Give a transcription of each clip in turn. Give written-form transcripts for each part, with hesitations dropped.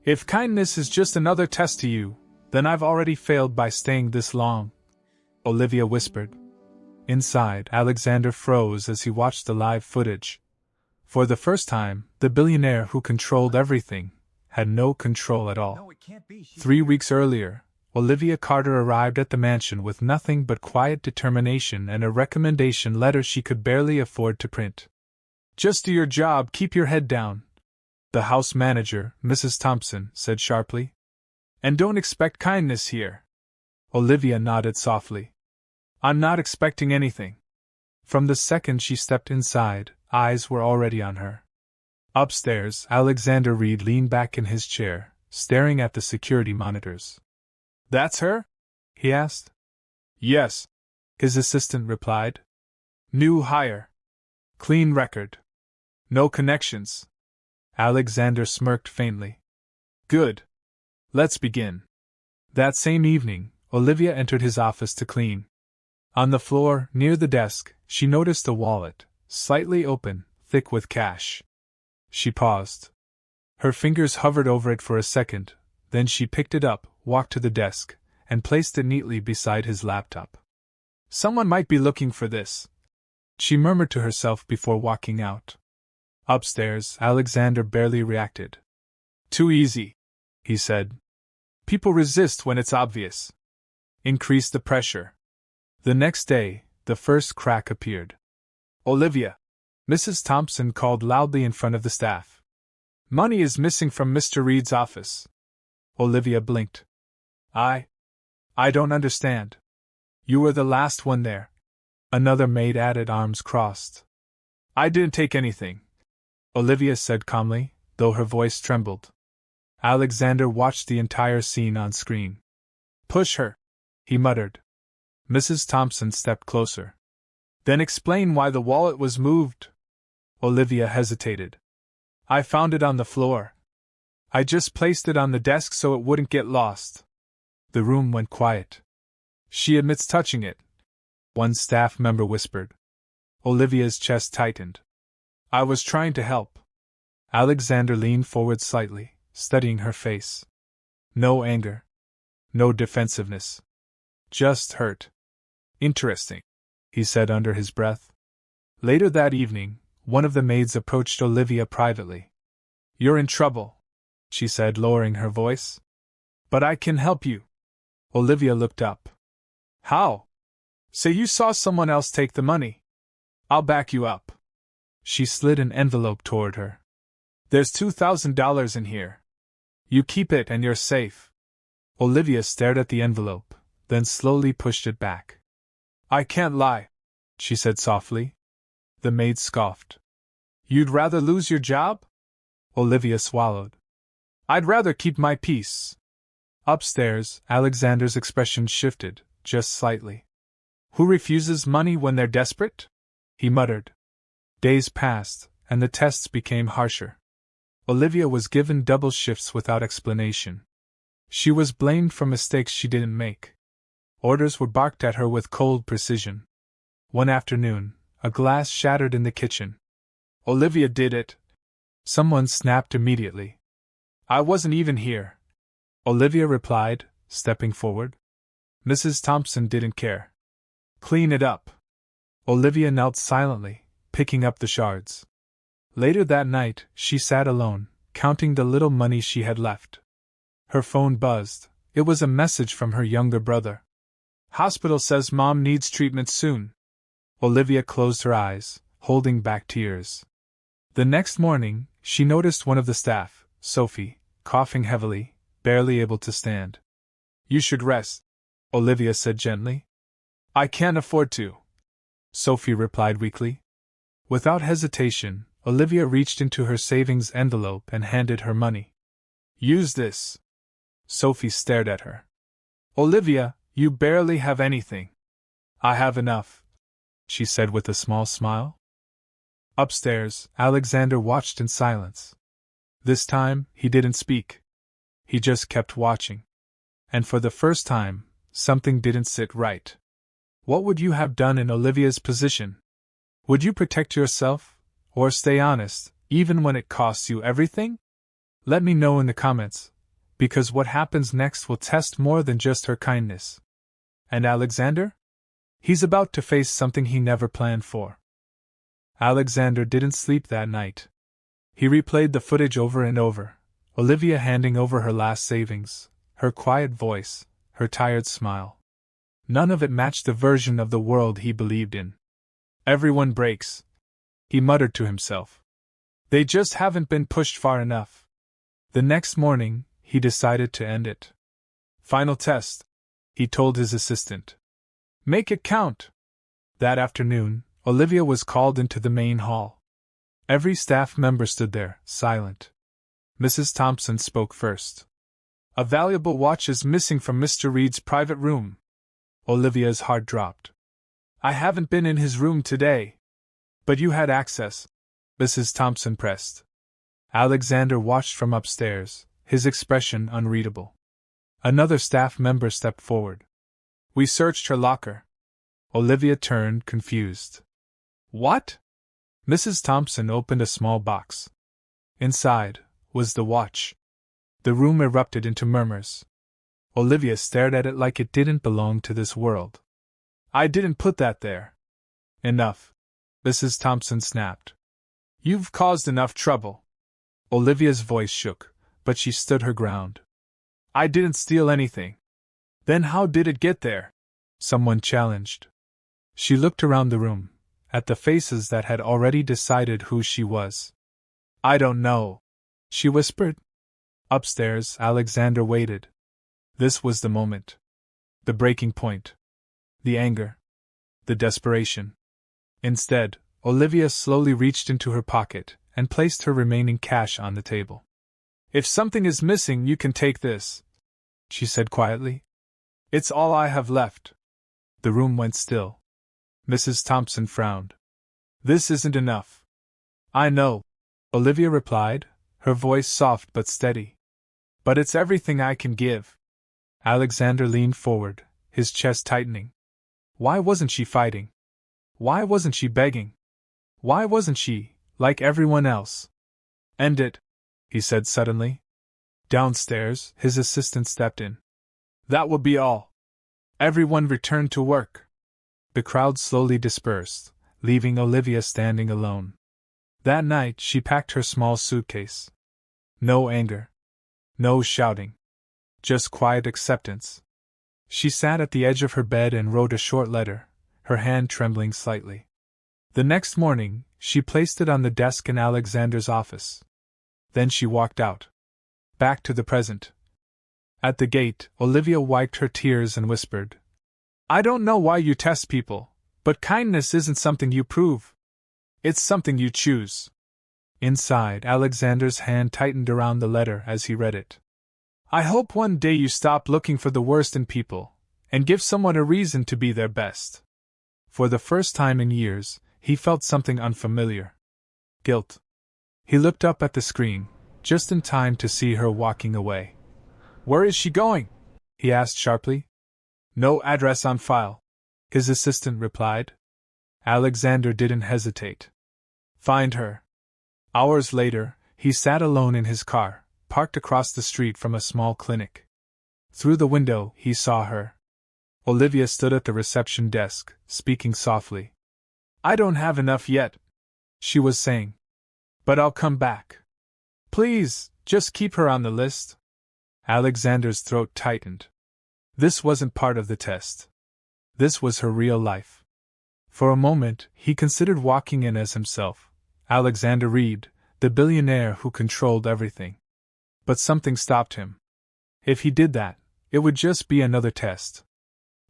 If kindness is just another test to you, then I've already failed by staying this long, Olivia whispered. Inside, Alexander froze as he watched the live footage. For the first time, the billionaire who controlled everything had no control at all. No, it can't be. 3 weeks earlier, Olivia Carter arrived at the mansion with nothing but quiet determination and a recommendation letter she could barely afford to print. Just do your job, keep your head down, the house manager, Mrs. Thompson, said sharply. And don't expect kindness here. Olivia nodded softly. I'm not expecting anything. From the second she stepped inside, eyes were already on her. Upstairs, Alexander Reed leaned back in his chair, staring at the security monitors. That's her? He asked. Yes, his assistant replied. New hire. Clean record. No connections. Alexander smirked faintly. Good. Let's begin. That same evening, Olivia entered his office to clean. On the floor, near the desk, she noticed a wallet, slightly open, thick with cash. She paused. Her fingers hovered over it for a second, then she picked it up, walked to the desk, and placed it neatly beside his laptop. Someone might be looking for this, she murmured to herself before walking out. Upstairs, Alexander barely reacted. Too easy, he said. People resist when it's obvious. Increase the pressure. The next day, the first crack appeared. Olivia, Mrs. Thompson called loudly in front of the staff. Money is missing from Mr. Reed's office. Olivia blinked. I don't understand. You were the last one there. Another maid added, arms crossed. I didn't take anything, Olivia said calmly, though her voice trembled. Alexander watched the entire scene on screen. Push her, he muttered. Mrs. Thompson stepped closer. Then explain why the wallet was moved. Olivia hesitated. I found it on the floor. I just placed it on the desk so it wouldn't get lost. The room went quiet. She admits touching it, one staff member whispered. Olivia's chest tightened. I was trying to help. Alexander leaned forward slightly, studying her face. No anger. No defensiveness. Just hurt. Interesting, he said under his breath. Later that evening, one of the maids approached Olivia privately. You're in trouble, she said, lowering her voice. But I can help you. Olivia looked up. How? Say you saw someone else take the money. I'll back you up. She slid an envelope toward her. There's $2,000 in here. You keep it and you're safe. Olivia stared at the envelope, then slowly pushed it back. I can't lie, she said softly. The maid scoffed. You'd rather lose your job? Olivia swallowed. I'd rather keep my peace. Upstairs, Alexander's expression shifted, just slightly. Who refuses money when they're desperate? He muttered. Days passed, and the tests became harsher. Olivia was given double shifts without explanation. She was blamed for mistakes she didn't make. Orders were barked at her with cold precision. One afternoon, a glass shattered in the kitchen. Olivia did it. Someone snapped immediately. I wasn't even here, Olivia replied, stepping forward. Mrs. Thompson didn't care. Clean it up. Olivia knelt silently, picking up the shards. Later that night, she sat alone, counting the little money she had left. Her phone buzzed. It was a message from her younger brother. Hospital says Mom needs treatment soon. Olivia closed her eyes, holding back tears. The next morning, she noticed one of the staff, Sophie, coughing heavily, barely able to stand. You should rest, Olivia said gently. I can't afford to, Sophie replied weakly. Without hesitation, Olivia reached into her savings envelope and handed her money. Use this. Sophie stared at her. Olivia, you barely have anything. I have enough, she said with a small smile. Upstairs, Alexander watched in silence. This time, he didn't speak. He just kept watching. And for the first time, something didn't sit right. What would you have done in Olivia's position? Would you protect yourself, or stay honest, even when it costs you everything? Let me know in the comments, because what happens next will test more than just her kindness. And Alexander? He's about to face something he never planned for. Alexander didn't sleep that night. He replayed the footage over and over, Olivia handing over her last savings, her quiet voice, her tired smile. None of it matched the version of the world he believed in. Everyone breaks, he muttered to himself. They just haven't been pushed far enough. The next morning, he decided to end it. Final test, he told his assistant. Make it count. That afternoon, Olivia was called into the main hall. Every staff member stood there, silent. Mrs. Thompson spoke first. A valuable watch is missing from Mr. Reed's private room. Olivia's heart dropped. I haven't been in his room today. But you had access, Mrs. Thompson pressed. Alexander watched from upstairs, his expression unreadable. Another staff member stepped forward. We searched her locker. Olivia turned, confused. What? Mrs. Thompson opened a small box. Inside was the watch. The room erupted into murmurs. Olivia stared at it like it didn't belong to this world. I didn't put that there. Enough, Mrs. Thompson snapped. You've caused enough trouble. Olivia's voice shook, but she stood her ground. I didn't steal anything. Then how did it get there? Someone challenged. She looked around the room, at the faces that had already decided who she was. I don't know, she whispered. Upstairs, Alexander waited. This was the moment. The breaking point. The anger. The desperation. Instead, Olivia slowly reached into her pocket and placed her remaining cash on the table. If something is missing, you can take this, she said quietly. It's all I have left. The room went still. Mrs. Thompson frowned. This isn't enough. I know, Olivia replied, her voice soft but steady. But it's everything I can give. Alexander leaned forward, his chest tightening. Why wasn't she fighting? Why wasn't she begging? Why wasn't she, like everyone else? End it, he said suddenly. Downstairs, his assistant stepped in. That will be all. Everyone returned to work. The crowd slowly dispersed, leaving Olivia standing alone. That night she packed her small suitcase. No anger. No shouting. Just quiet acceptance. She sat at the edge of her bed and wrote a short letter, her hand trembling slightly. The next morning, she placed it on the desk in Alexander's office. Then she walked out. Back to the present. At the gate, Olivia wiped her tears and whispered, I don't know why you test people, but kindness isn't something you prove. It's something you choose. Inside, Alexander's hand tightened around the letter as he read it. I hope one day you stop looking for the worst in people, and give someone a reason to be their best. For the first time in years, he felt something unfamiliar. Guilt. He looked up at the screen, just in time to see her walking away. Where is she going? He asked sharply. No address on file, his assistant replied. Alexander didn't hesitate. Find her. Hours later, he sat alone in his car, parked across the street from a small clinic. Through the window, he saw her. Olivia stood at the reception desk, speaking softly. I don't have enough yet, she was saying. But I'll come back. Please, just keep her on the list. Alexander's throat tightened. This wasn't part of the test. This was her real life. For a moment, he considered walking in as himself, Alexander Reed, the billionaire who controlled everything. But something stopped him. If he did that, it would just be another test.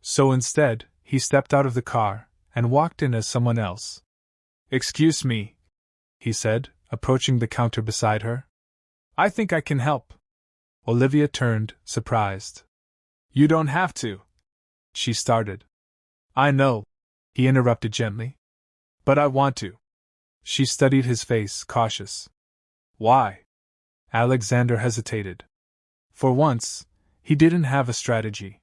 So instead, he stepped out of the car and walked in as someone else. Excuse me, he said, approaching the counter beside her. I think I can help. Olivia turned, surprised. You don't have to, she started. I know, he interrupted gently. But I want to. She studied his face, cautious. Why? Alexander hesitated. For once, he didn't have a strategy.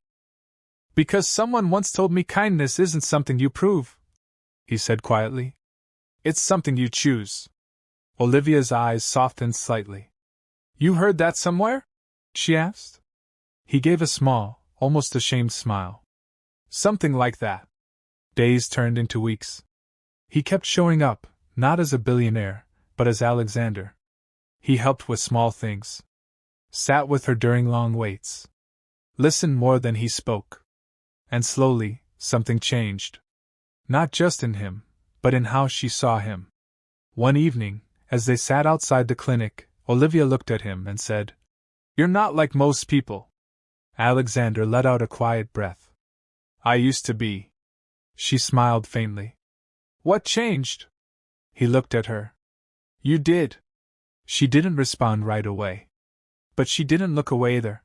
Because someone once told me kindness isn't something you prove, he said quietly. It's something you choose. Olivia's eyes softened slightly. You heard that somewhere? She asked. He gave a small, almost ashamed smile. Something like that. Days turned into weeks. He kept showing up, not as a billionaire, but as Alexander. He helped with small things. Sat with her during long waits. Listened more than he spoke. And slowly, something changed. Not just in him, but in how she saw him. One evening, as they sat outside the clinic, Olivia looked at him and said, "You're not like most people." Alexander let out a quiet breath. "I used to be." She smiled faintly. "What changed?" He looked at her. "You did." She didn't respond right away. But she didn't look away either.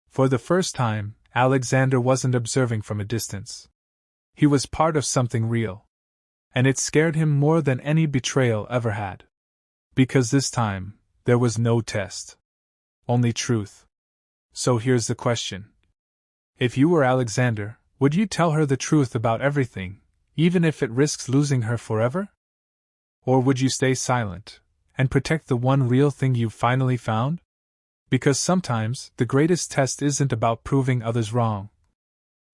For the first time, Alexander wasn't observing from a distance. He was part of something real. And it scared him more than any betrayal ever had. Because this time, there was no test. Only truth. So here's the question. If you were Alexander, would you tell her the truth about everything, even if it risks losing her forever? Or would you stay silent, and protect the one real thing you've finally found? Because sometimes, the greatest test isn't about proving others wrong.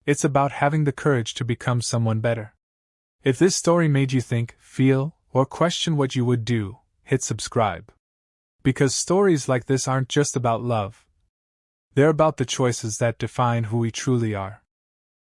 It's about having the courage to become someone better. If this story made you think, feel, or question what you would do, hit subscribe. Because stories like this aren't just about love. They're about the choices that define who we truly are.